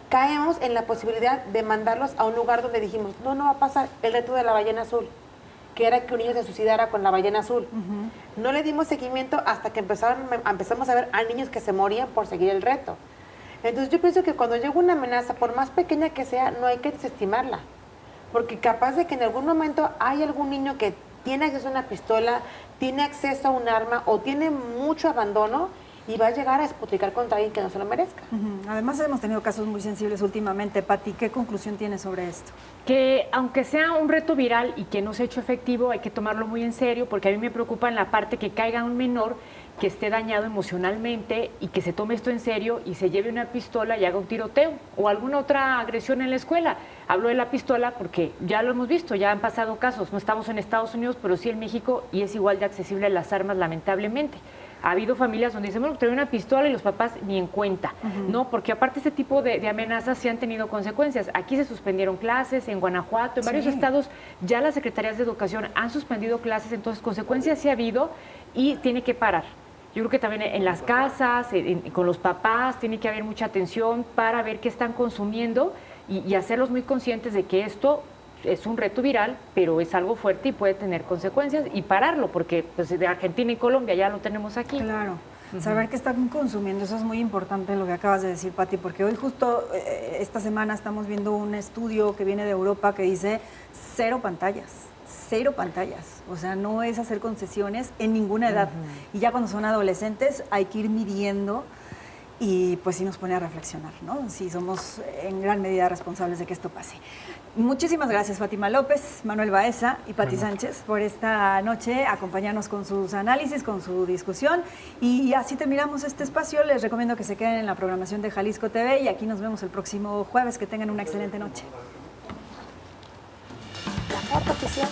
caemos en la posibilidad de mandarlos a un lugar donde dijimos, no va a pasar el reto de la ballena azul, que era que un niño se suicidara con la ballena azul. No le dimos seguimiento hasta que empezamos a ver a niños que se morían por seguir el reto. Entonces yo pienso que cuando llega una amenaza, por más pequeña que sea, no hay que desestimarla, porque capaz de que en algún momento hay algún niño que tiene acceso a una pistola, tiene acceso a un arma o tiene mucho abandono y va a llegar a despotricar contra alguien que no se lo merezca. Además hemos tenido casos muy sensibles últimamente. Pati, ¿qué conclusión tienes sobre esto? Que aunque sea un reto viral y que no se ha hecho efectivo, hay que tomarlo muy en serio, porque a mí me preocupa en la parte que caiga un menor que esté dañado emocionalmente y que se tome esto en serio y se lleve una pistola y haga un tiroteo o alguna otra agresión en la escuela. Hablo de la pistola porque ya lo hemos visto, ya han pasado casos, no estamos en Estados Unidos, pero sí en México, y es igual de accesible las armas, lamentablemente. Ha habido familias donde dicen, bueno, trae una pistola y los papás ni en cuenta, ¿no? Porque aparte este tipo de amenazas sí han tenido consecuencias. Aquí se suspendieron clases, en Guanajuato, en varios estados ya las secretarías de educación han suspendido clases, entonces consecuencias sí ha habido y tiene que parar. Yo creo que también en las casas, con los papás, tiene que haber mucha atención para ver qué están consumiendo y hacerlos muy conscientes de que esto es un reto viral, pero es algo fuerte y puede tener consecuencias, y pararlo, porque pues, de Argentina y Colombia ya lo tenemos aquí. Claro. saber qué están consumiendo. Eso es muy importante lo que acabas de decir, Pati, porque hoy justo esta semana estamos viendo un estudio que viene de Europa que dice 0 pantallas. 0 pantallas, o sea, no es hacer concesiones en ninguna edad. Y ya cuando son adolescentes hay que ir midiendo y pues sí nos pone a reflexionar, ¿no? Sí somos en gran medida responsables de que esto pase. Muchísimas gracias, Fátima López, Manuel Baeza y Pati Sánchez, por esta noche acompañarnos con sus análisis, con su discusión. Y así terminamos este espacio. Les recomiendo que se queden en la programación de Jalisco TV y aquí nos vemos el próximo jueves. Que tengan una excelente noche. La foto oficial.